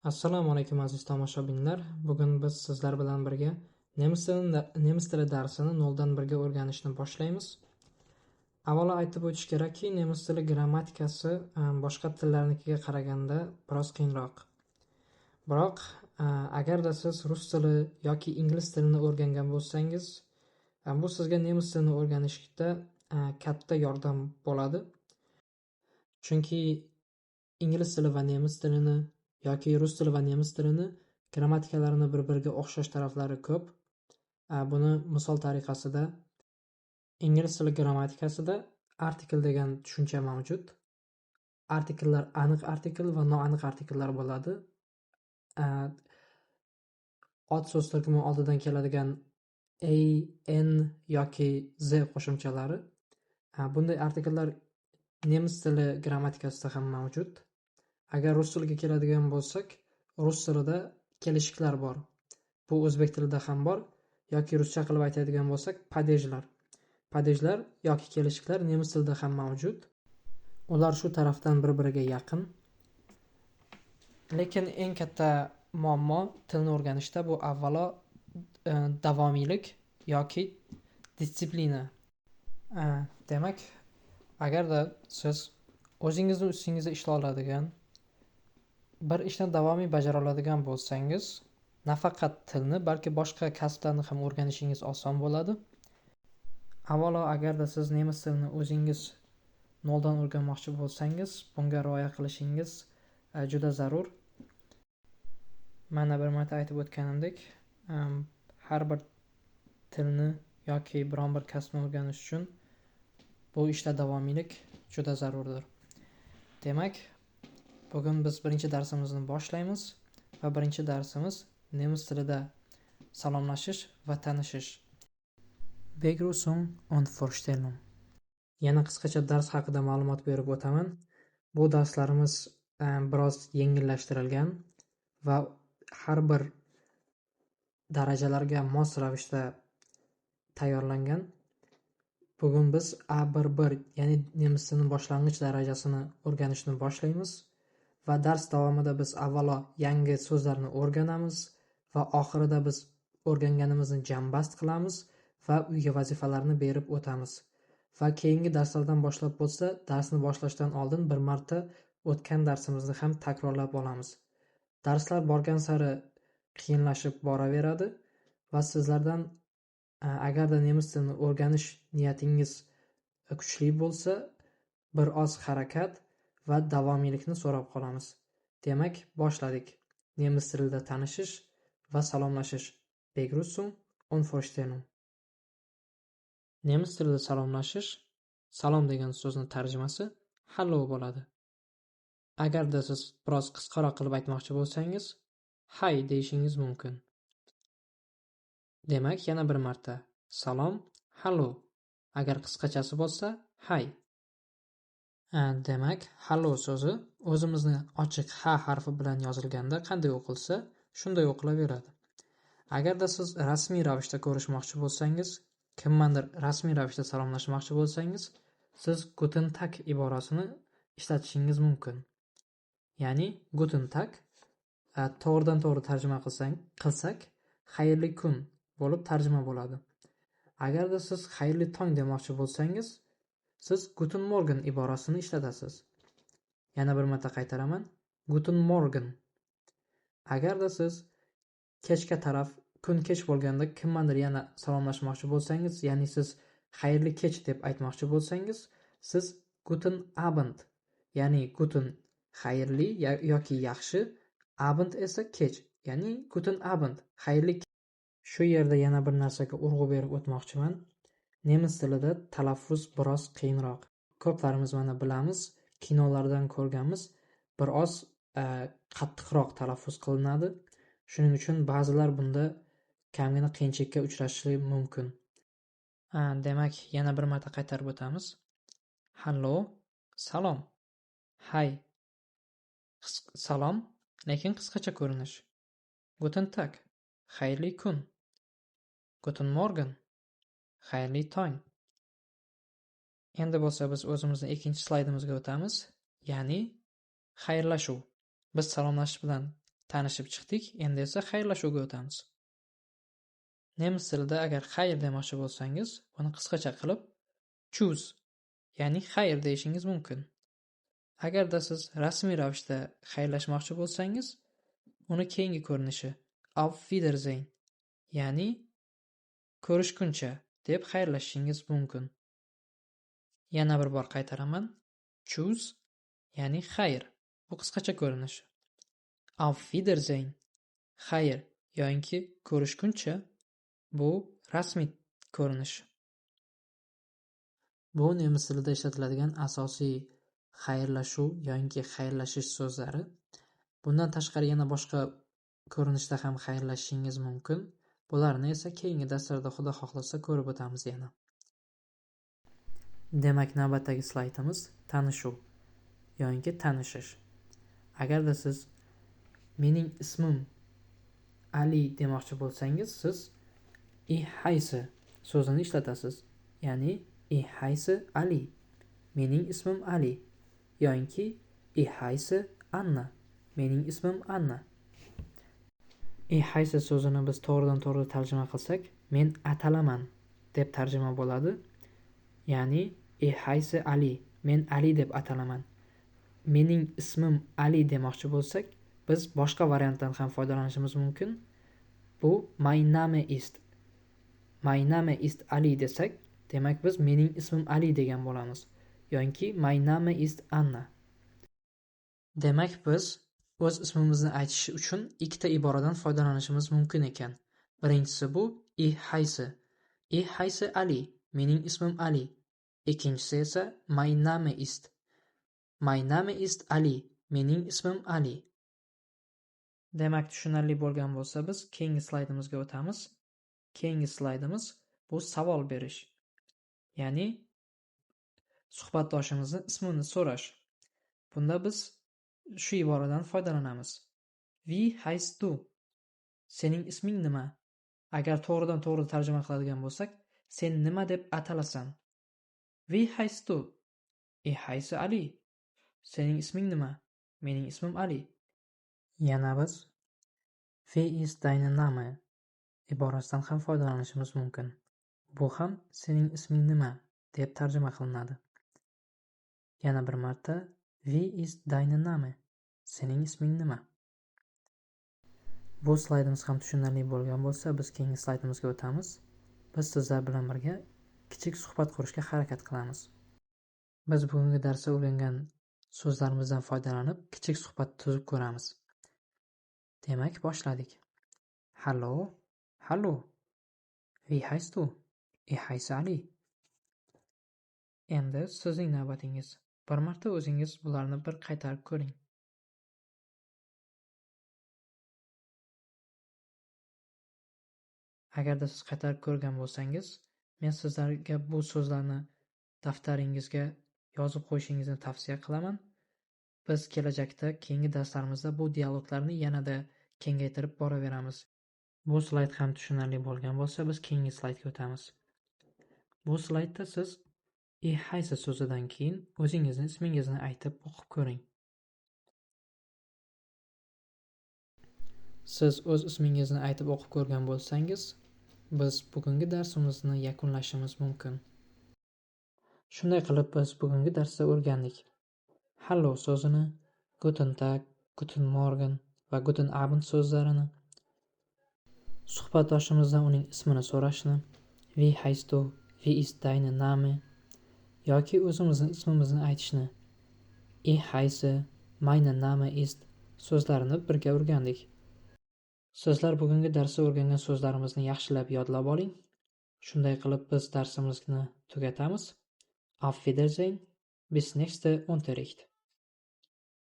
Assalomu alaykum aziz tomoshabinlar. Bugun biz sizlar bilan birga nemis tili darsini 0dan 1ga o'rganishni boshlaymiz. Avvalo aytib o'tish kerakki, nemis tili grammatikasi boshqa tillarnikiga qaraganda biroz qiyinroq. Biroq agarda siz rus tili yoki ingliz tilini o'rgangan bo'lsangiz, bu sizga nemis tilini o'rganishda katta yordam bo'ladi. Chunki ingliz tili va nemis tilini yoki rus tili va nemis tilini grammatikalarini bir-biriga o'xshash taraflari ko'p. Buni misol tariqasida ingliz tili grammatikasida artikl degan tushuncha mavjud. Artikllar aniq artikl va noaniq artikllar bo'ladi. Ot so'z turkumi oldidan keladigan a, n yoki z qo'shimchalari. Bunday artikllar nemis tili grammatikasida ham mavjud. Agar rus tiliga keladigan bo'lsak, rus tilida kelishiklar bor. Bu o'zbek tilida ham bor, yoki ruscha qilib aytadigan bo'lsak, padejlar. Padejlar yoki kelishiklar nemis tilida ham mavjud. Ular shu tarafdan bir-biriga yaqin. Lekin eng katta muammo tilni o'rganishda bu avvalo davomiylik yoki disiplina. Demak, agarda siz o'zingizni ustingizda ishlay oladigan, bir ishni davomiy bajara oladigan bo'lsangiz, nafaqat tilni, balki boshqa kasblarni ham o'rganishingiz oson bo'ladi. Avvalo, agarda siz nemis tilini o'zingiz 0dan o'rganmoqchi bo'lsangiz, bunga rioya qilishingiz juda zarur. Mana bir marta aytib o'tganimdek, har bir tilni yoki biron bir kasbni o'rganish uchun bu ishda davomiylik juda zarurdir. Demak, bugun biz birinchi darsimizni boshlaymiz va birinchi darsimiz nemis tilida salomlashish va tanishish. Begrüßung und Vorstellung. Yana qisqacha dars haqida ma'lumot berib o'taman. Bu darslarimiz biroz yengillashtirilgan va har bir darajalarga mos ravishda tayyorlangan. Bugun biz A11, ya'ni nemis tilining boshlang'ich darajasini o'rganishni boshlaymiz va dars davomida biz avvalo yangi so'zlarni o'rganamiz va oxirida biz o'rganganimizni jambast qilamiz va uyga vazifalarni berib o'tamiz. Va keyingi darslardan boshlab bo'lsa, darsni boshlashdan oldin bir marta o'tgan darsimizni ham takrorlab olamiz. Darslar borgan sari qiyinlashib boraveradi va sizlardan agarda nemis tilini o'rganish niyatingiz kuchli bo'lsa, bir oz harakat va davomiylikni so'rab qolamiz. Demak, boshladik. Nemis tilida tanishish va salomlashish. Begrüßung und Vorstellung. Nemis tilida salomlashish, salom degan so'zni tarjimasi hallo bo'ladi. Agarda siz biroz qisqaroq qilib aytmoqchi bo'lsangiz, hay deyishingiz mumkin. Demak, yana bir marta salom, hallo. Agar qisqachasi bo'lsa, hay. Demak, hallo so'zi o'zimizni ochiq ha harfi bilan yozilganda qanday o'qilsa, shunday o'qilaveradi. Agarda siz rasmiy ravishda ko'rishmoqchi bo'lsangiz, kimmandir rasmiy ravishda salomlashmoqchi bo'lsangiz, siz guten tag iborasini ishlatishingiz mumkin. Ya'ni guten tag to'g'ridan to'g'ri tarjima qilsak, xayrli kun bo'lib tarjima bo'ladi. Agarda siz xayrli tong demoqchi bo'lsangiz, siz guten morgen iborasini ishlatasiz. Yana bir marta qaytaraman. Guten morgen. Agarda siz kechga taraf, kun kech bo'lganda kimmandir yana salomlashmoqchi bo'lsangiz, ya'ni siz xayrli kech deb aytmoqchi bo'lsangiz, siz guten abend, ya'ni guten xayrli yoki yaxshi, abend esa kech, ya'ni guten abend, xayrli. Shu yerda yana bir narsaga urg'u berib o'tmoqchiman. Nemis tilida talaffuz biroz qiyinroq. Ko'plarimiz mana bilamiz, kinolardan ko'rganmiz, biroz qattiqroq talaffuz qilinadi. Shuning uchun ba'zilar bunda kamgina qiyinchilikka uchrashi mumkin. Demak, yana bir marta qaytarib o'tamiz. Hallo, salom. Hay. Salom, lekin qisqacha ko'rinish. Guten tag, xayrli kun. Guten morgen, xayrli tong. Endi bo'lsa biz o'zimizning ikkinchi slaydimizga o'tamiz, ya'ni xayrlashuv. Biz salomlashish bilan tanishib chiqdik, endi esa xayrlashuvga o'tamiz. Nemis tilida agar xayr demoqchi bo'lsangiz, buni qisqacha qilib tschüss, ya'ni xayr deyishingiz mumkin. Agarda siz rasmiy ravishda xayrlashmoqchi bo'lsangiz, uni keyingi ko'rinishi auf Wiedersehen, ya'ni ko'rishguncha deb xayrlashishingiz mumkin. Yana bir bor qaytaraman. Tschüss, ya'ni xayr. Bu qisqacha ko'rinishi. Auf Wiedersehen, xayr yoki ko'rishguncha, bu rasmiy ko'rinish. Bu nemis tilida ishlatiladigan asosiy xayrlashuv yoki xayrlashish so'zlari. Bundan tashqari yana boshqa ko'rinishda ham xayrlashishingiz mumkin. Bularni esa keyingi darslarda Xudo xohlasa ko'rib o'tamiz yana. Demak, navbatdagi slaydimiz tanishuv yoki tanishish. Agarda siz mening ismim Ali demoqchi bo'lsangiz, siz ich heiße so'zini ishlatasiz. Ya'ni ich heiße Ali. Mening ismim Ali yoki ich heiße Anna. Mening ismim Anna. Ich heiße so'zini biz to'g'ridan-to'g'ri tarjima qilsak, men atalaman deb tarjima bo'ladi. Ya'ni ich heiße Ali, men Ali deb atalaman. Mening ismim Ali demoqchi bo'lsak, biz boshqa variantdan ham foydalanishimiz mumkin. Bu mein Name ist. Mein Name ist Ali desak, demak biz mening ismim Ali degan bo'lamiz. Yoki mein Name ist Anna. Demak biz o'z ismimizni aytish uchun ikkita iboradan foydalanishimiz mumkin ekan. Birinchisi bu ich heiße. Ich heiße Ali. Mening ismim Ali. Ikkinchisi esa mein Name ist. Mein Name ist Ali. Mening ismim Ali. Demak, tushunarli bo'lgan bo'lsa, biz keyingi slaydimizga o'tamiz. Keyingi slaydimiz bu savol berish. Ya'ni suhbatdoshimizning ismini so'rash. Bunda biz shu iboradan foydalanamiz. Wie heißt du? Sening isming nima? Agar to'g'ridan-to'g'ri tarjima qiladigan bo'lsak, sen nima deb atalasan? Wie heißt du? Ich heiße Ali. Sening isming nima? Mening ismim Ali. Yana biz Wie ist dein Name iborasidan ham foydalanishimiz mumkin. Bu ham sening isming nima deb tarjima qilinadi. Yana bir marta Wie ist dein Name? Sening isming nima? Bu slaydimiz ham tushunarli bo'lgan bo'lsa, biz keyingi slaydimizga o'tamiz. Biz sizlar bilan birga kichik suhbat qurishga harakat qilamiz. Biz bugungi darsda o'rgangan so'zlarimizdan foydalanib, kichik suhbat tuzib ko'ramiz. Demak, boshladik. Hallo, hallo. Wie heißt du? Ich heiße Ali. Endi sizning navbatingiz. Bir marta o'zingiz bularni bir qaytarib ko'ring. Agarda siz qaytarib ko'rgan bo'lsangiz, men sizlarga bu so'zlarni daftaringizga yozib qo'yishingizni tavsiya qilaman. Biz kelajakda keyingi darslarimizda bu dialoglarni yanada kengaytirib boraveramiz. Bu slayd ham tushunarli bo'lgan bo'lsa, biz keyingi slaydga o'tamiz. Bu slaydda siz Ich heiße so'zidan keyin o'zingizning ismingizni aytib o'qib ko'ring. Siz o'z ismingizni aytib o'qib ko'rgan bo'lsangiz, biz bugungi darsimizni yakunlashimiz mumkin. Shunday qilib biz bugungi darsda o'rgandik. Hallo so'zini, Guten Tag, Guten Morgen va Guten Abend so'zlarini, suhbatdoshimizdan uning ismini so'rashni, Wie heißt du? Wie ist dein Name? yoki o'zimizning ismimizni aytishni, Ich heiße, mein Name ist so'zlarini birga o'rgandik. Sizlar bugungi darsda o'rgangan so'zlarimizni yaxshilab yodlab oling. Shunday qilib biz darsimizni tugatamiz. Auf Wiedersehen, bis nächste Unterricht.